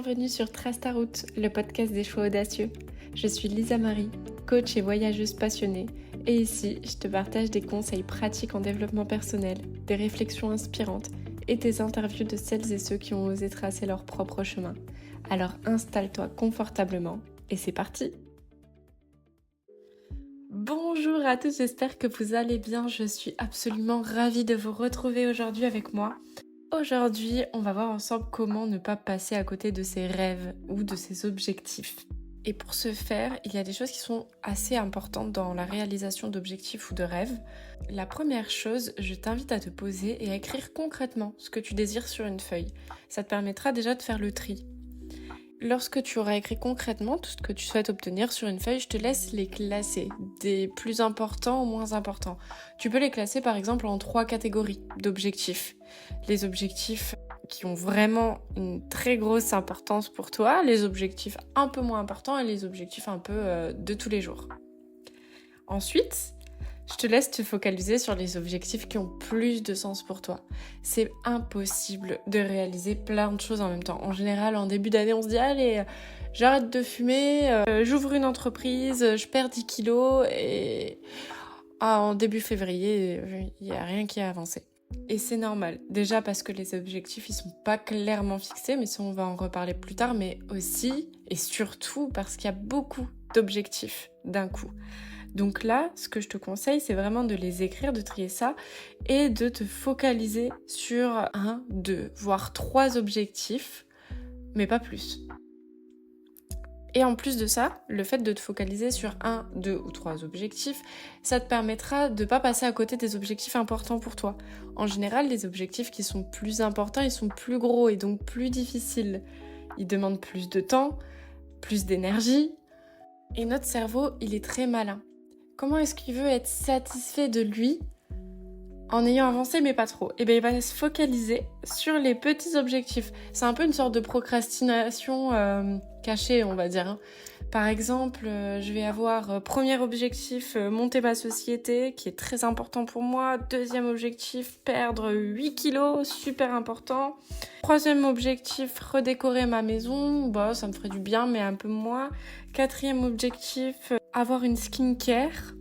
Bienvenue sur Trace ta route, le podcast des choix audacieux. Je suis Lisa Marie, coach et voyageuse passionnée, et ici, je te partage des conseils pratiques en développement personnel, des réflexions inspirantes et des interviews de celles et ceux qui ont osé tracer leur propre chemin. Alors installe-toi confortablement et c'est parti! Bonjour à tous, j'espère que vous allez bien. Je suis absolument ravie de vous retrouver aujourd'hui avec moi. Aujourd'hui, on va voir ensemble comment ne pas passer à côté de ses rêves ou de ses objectifs. Et pour ce faire, il y a des choses qui sont assez importantes dans la réalisation d'objectifs ou de rêves. La première chose, je t'invite à te poser et à écrire concrètement ce que tu désires sur une feuille. Ça te permettra déjà de faire le tri. Lorsque tu auras écrit concrètement tout ce que tu souhaites obtenir sur une feuille, je te laisse les classer, des plus importants aux moins importants. Tu peux les classer par exemple en 3 catégories d'objectifs. Les objectifs qui ont vraiment une très grosse importance pour toi, les objectifs un peu moins importants et les objectifs un peu de tous les jours. Ensuite, je te laisse te focaliser sur les objectifs qui ont plus de sens pour toi. C'est impossible de réaliser plein de choses en même temps. En général, en début d'année, on se dit « Allez, j'arrête de fumer, j'ouvre une entreprise, je perds 10 kilos et en début février, il n'y a rien qui a avancé. » Et c'est normal. Déjà parce que les objectifs, ils sont pas clairement fixés, mais ça, on va en reparler plus tard, mais aussi et surtout parce qu'il y a beaucoup d'objectifs d'un coup. Donc là, ce que je te conseille, c'est vraiment de les écrire, de trier ça et de te focaliser sur 1, 2, voire 3 objectifs, mais pas plus. Et en plus de ça, le fait de te focaliser sur 1, 2 ou 3 objectifs, ça te permettra de ne pas passer à côté des objectifs importants pour toi. En général, les objectifs qui sont plus importants, ils sont plus gros et donc plus difficiles. Ils demandent plus de temps, plus d'énergie. Et notre cerveau, il est très malin. Comment est-ce qu'il veut être satisfait de lui en ayant avancé mais pas trop? Et bien il va se focaliser sur les petits objectifs. C'est un peu une sorte de procrastination cachée, on va dire. Par exemple, je vais avoir premier objectif, monter ma société, qui est très important pour moi. Deuxième objectif, perdre 8 kilos, super important. Troisième objectif, redécorer ma maison. Bah, ça me ferait du bien, mais un peu moins. Quatrième objectif, avoir une skincare.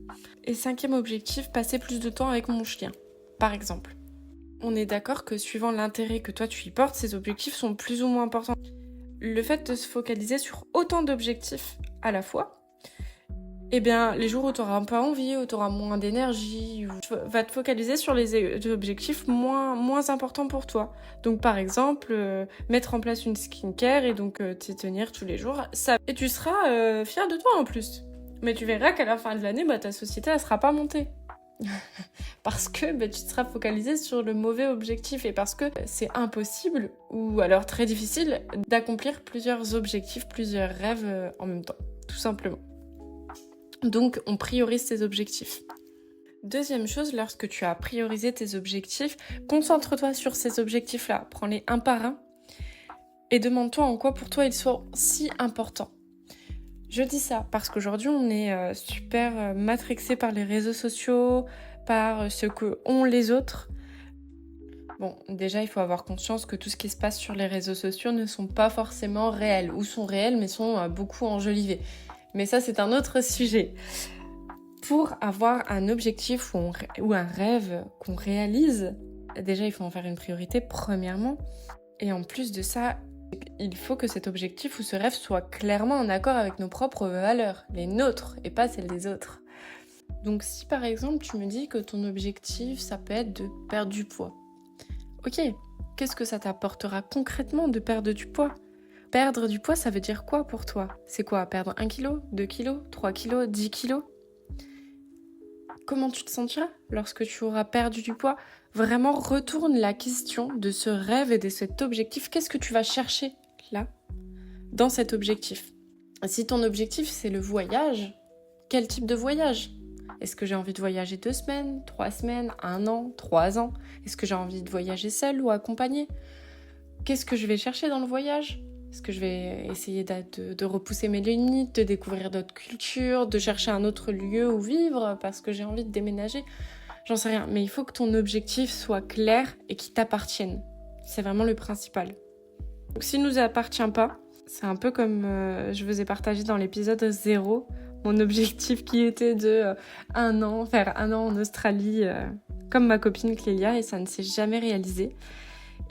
Et cinquième objectif, passer plus de temps avec mon chien, par exemple. On est d'accord que suivant l'intérêt que toi tu y portes, ces objectifs sont plus ou moins importants. Le fait de se focaliser sur autant d'objectifs à la fois, eh bien, les jours où tu auras pas envie, où tu auras moins d'énergie, tu vas te focaliser sur les objectifs moins importants pour toi. Donc, par exemple, mettre en place une skincare et donc t'y tenir tous les jours. Et tu seras fier de toi en plus. Mais tu verras qu'à la fin de l'année, ta société, elle sera pas montée. Parce que tu te seras focalisé sur le mauvais objectif et parce que c'est impossible ou alors très difficile d'accomplir plusieurs objectifs, plusieurs rêves en même temps, tout simplement. Donc on priorise ses objectifs. Deuxième chose, lorsque tu as priorisé tes objectifs, concentre-toi sur ces objectifs-là, prends-les un par un et demande-toi en quoi pour toi ils sont si importants. Je dis ça parce qu'aujourd'hui, on est super matrixé par les réseaux sociaux, par ce que ont les autres. Bon, déjà, il faut avoir conscience que tout ce qui se passe sur les réseaux sociaux ne sont pas forcément réels, ou sont réels, mais sont beaucoup enjolivés. Mais ça, c'est un autre sujet. Pour avoir un objectif ou un rêve qu'on réalise, déjà, il faut en faire une priorité, premièrement. Et en plus de ça, il faut que cet objectif ou ce rêve soit clairement en accord avec nos propres valeurs, les nôtres et pas celles des autres. Donc si par exemple tu me dis que ton objectif ça peut être de perdre du poids, ok, qu'est-ce que ça t'apportera concrètement de perdre du poids? Perdre du poids ça veut dire quoi pour toi? C'est quoi, perdre 1 kg, 2 kg, 3 kg, 10 kg? Comment tu te sentiras lorsque tu auras perdu du poids? Vraiment retourne la question de ce rêve et de cet objectif. Qu'est-ce que tu vas chercher là, dans cet objectif? Si ton objectif c'est le voyage, quel type de voyage? Est-ce que j'ai envie de voyager 2 semaines, 3 semaines, 1 an, 3 ans? Est-ce que j'ai envie de voyager seule ou accompagnée? Qu'est-ce que je vais chercher dans le voyage? Est-ce que je vais essayer de repousser mes limites, de découvrir d'autres cultures, de chercher un autre lieu où vivre parce que j'ai envie de déménager? J'en sais rien, mais il faut que ton objectif soit clair et qu'il t'appartienne. C'est vraiment le principal. Donc s'il ne nous appartient pas, C'est un peu comme je vous ai partagé dans l'épisode 0, mon objectif qui était de faire 1 an en Australie, comme ma copine Clélia, et ça ne s'est jamais réalisé.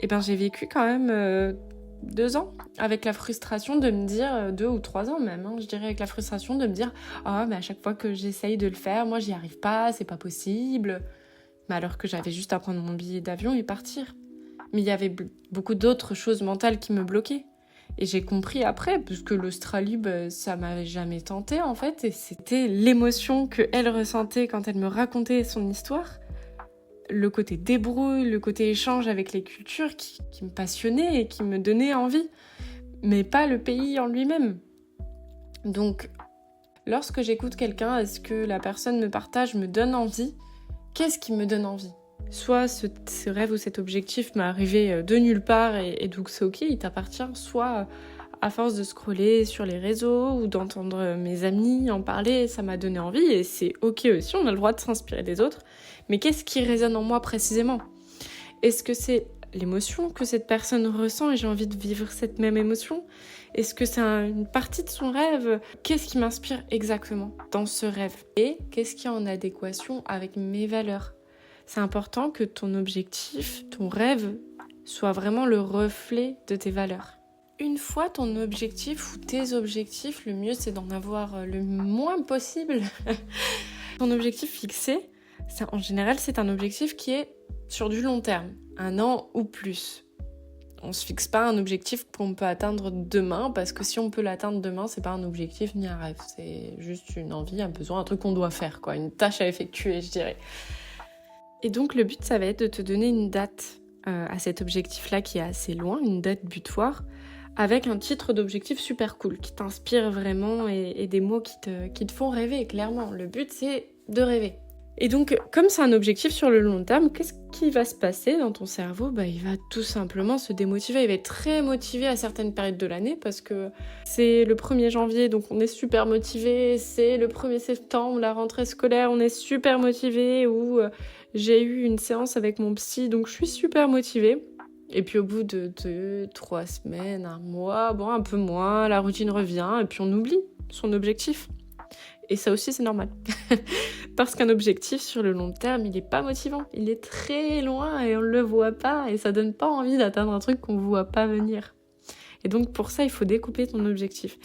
Et ben j'ai vécu quand même 2 ans avec la frustration de me dire, 2 ou 3 ans même, je dirais, avec la frustration de me dire mais à chaque fois que j'essaye de le faire, moi j'y arrive pas, c'est pas possible. Mais alors que j'avais juste à prendre mon billet d'avion et partir. Mais il y avait beaucoup d'autres choses mentales qui me bloquaient. Et j'ai compris après, parce que l'Australie, ça m'avait jamais tenté en fait, et c'était l'émotion qu'elle ressentait quand elle me racontait son histoire, le côté débrouille, le côté échange avec les cultures qui me passionnait et qui me donnait envie, mais pas le pays en lui-même. Donc, lorsque j'écoute quelqu'un, est-ce que la personne me partage, me donne envie ? Qu'est-ce qui me donne envie ? Soit ce rêve ou cet objectif m'est arrivé de nulle part et donc c'est ok, il t'appartient, soit à force de scroller sur les réseaux ou d'entendre mes amis en parler, ça m'a donné envie et c'est ok aussi, on a le droit de s'inspirer des autres. Mais qu'est-ce qui résonne en moi précisément ? Est-ce que c'est l'émotion que cette personne ressent et j'ai envie de vivre cette même émotion ? Est-ce que c'est une partie de son rêve ? Qu'est-ce qui m'inspire exactement dans ce rêve ? Et qu'est-ce qui est en adéquation avec mes valeurs ? C'est important que ton objectif, ton rêve, soit vraiment le reflet de tes valeurs. Une fois ton objectif ou tes objectifs, le mieux c'est d'en avoir le moins possible. Ton objectif fixé, en général c'est un objectif qui est sur du long terme, 1 an ou plus. On se fixe pas un objectif qu'on peut atteindre demain, parce que si on peut l'atteindre demain, c'est pas un objectif ni un rêve, c'est juste une envie, un besoin, un truc qu'on doit faire, une tâche à effectuer, je dirais. Et donc le but, ça va être de te donner une date à cet objectif-là qui est assez loin, une date butoir, avec un titre d'objectif super cool, qui t'inspire vraiment et des mots qui te font rêver, clairement. Le but, c'est de rêver. Et donc, comme c'est un objectif sur le long terme, qu'est-ce qui va se passer dans ton cerveau ? Il va tout simplement se démotiver. Il va être très motivé à certaines périodes de l'année parce que c'est le 1er janvier, donc on est super motivé. C'est le 1er septembre, la rentrée scolaire, on est super motivé. Ou j'ai eu une séance avec mon psy, donc je suis super motivée. Et puis au bout de 2, 3 semaines, 1 mois, un peu moins, la routine revient et puis on oublie son objectif. Et ça aussi, c'est normal. Parce qu'un objectif sur le long terme, il n'est pas motivant. Il est très loin et on ne le voit pas. Et ça donne pas envie d'atteindre un truc qu'on ne voit pas venir. Et donc, pour ça, il faut découper ton objectif.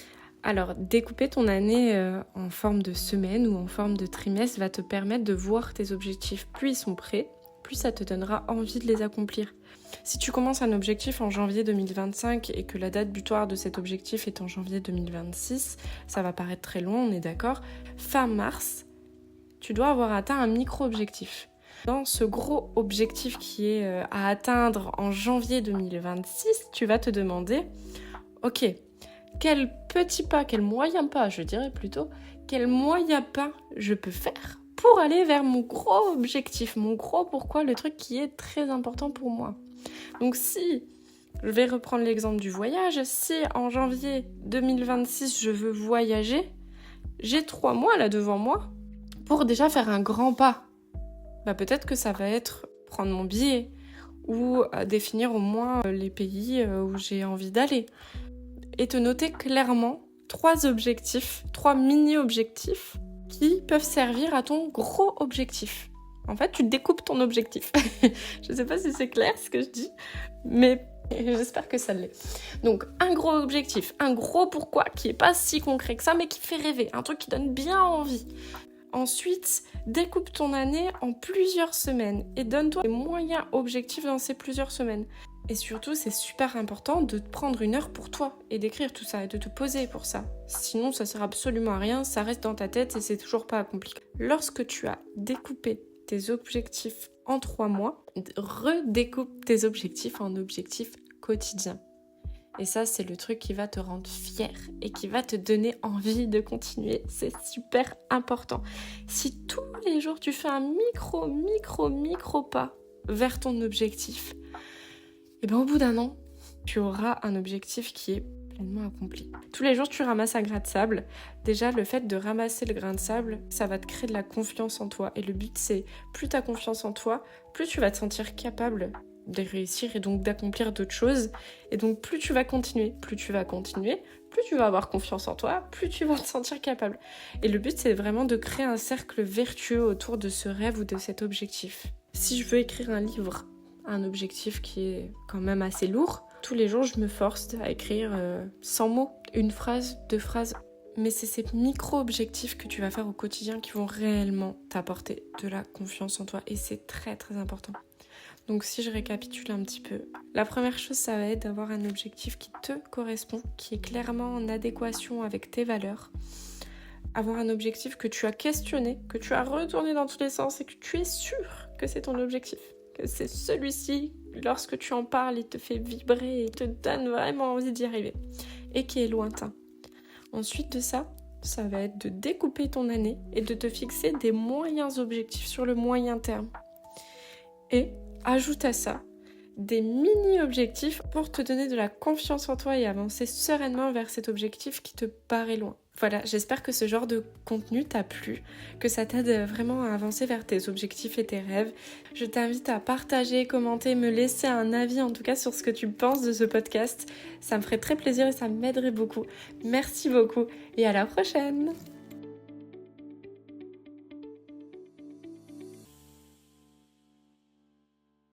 Alors, découper ton année en forme de semaine ou en forme de trimestre va te permettre de voir tes objectifs. Plus ils sont prêts, plus ça te donnera envie de les accomplir. Si tu commences un objectif en janvier 2025 et que la date butoir de cet objectif est en janvier 2026, ça va paraître très loin, on est d'accord. Fin mars, tu dois avoir atteint un micro-objectif. Dans ce gros objectif qui est à atteindre en janvier 2026, tu vas te demander, ok, quel petit pas, quel moyen pas, je dirais plutôt, quel moyen pas je peux faire pour aller vers mon gros objectif, mon gros pourquoi, le truc qui est très important pour moi. Donc si, je vais reprendre l'exemple du voyage, si en janvier 2026 je veux voyager, j'ai 3 mois là devant moi pour déjà faire un grand pas. Peut-être que ça va être prendre mon billet ou définir au moins les pays où j'ai envie d'aller. Et te noter clairement 3 objectifs, 3 mini-objectifs qui peuvent servir à ton gros objectif. En fait, tu découpes ton objectif. Je ne sais pas si c'est clair ce que je dis, mais j'espère que ça l'est. Donc, un gros objectif, un gros pourquoi qui n'est pas si concret que ça, mais qui fait rêver, un truc qui donne bien envie. Ensuite, découpe ton année en plusieurs semaines et donne-toi des moyens objectifs dans ces plusieurs semaines. Et surtout, c'est super important de te prendre 1 heure pour toi et d'écrire tout ça et de te poser pour ça. Sinon, ça sert absolument à rien, ça reste dans ta tête et c'est toujours pas accompli. Lorsque tu as découpé tes objectifs en 3 mois, redécoupe tes objectifs en objectifs quotidiens. Et ça, c'est le truc qui va te rendre fier et qui va te donner envie de continuer. C'est super important. Si tous les jours, tu fais un micro pas vers ton objectif, au bout d'1 an, tu auras un objectif qui est pleinement accompli. Tous les jours, tu ramasses un grain de sable. Déjà, le fait de ramasser le grain de sable, ça va te créer de la confiance en toi. Et le but, c'est plus tu as confiance en toi, plus tu vas te sentir capable réussir et donc d'accomplir d'autres choses. Et donc plus tu vas continuer, plus tu vas avoir confiance en toi, plus tu vas te sentir capable. Et le but, c'est vraiment de créer un cercle vertueux autour de ce rêve ou de cet objectif. Si je veux écrire un livre, un objectif qui est quand même assez lourd, tous les jours, je me force à écrire 100 mots, une phrase, 2 phrases. Mais c'est ces micro-objectifs que tu vas faire au quotidien qui vont réellement t'apporter de la confiance en toi. Et c'est très très important. Donc si je récapitule un petit peu, la première chose, ça va être d'avoir un objectif qui te correspond, qui est clairement en adéquation avec tes valeurs. Avoir un objectif que tu as questionné, que tu as retourné dans tous les sens et que tu es sûr que c'est ton objectif. Que c'est celui-ci, lorsque tu en parles, il te fait vibrer et te donne vraiment envie d'y arriver. Et qui est lointain. Ensuite de ça, ça va être de découper ton année et de te fixer des moyens objectifs sur le moyen terme. Et ajoute à ça des mini-objectifs pour te donner de la confiance en toi et avancer sereinement vers cet objectif qui te paraît loin. Voilà, j'espère que ce genre de contenu t'a plu, que ça t'aide vraiment à avancer vers tes objectifs et tes rêves. Je t'invite à partager, commenter, me laisser un avis en tout cas sur ce que tu penses de ce podcast. Ça me ferait très plaisir et ça m'aiderait beaucoup. Merci beaucoup et à la prochaine!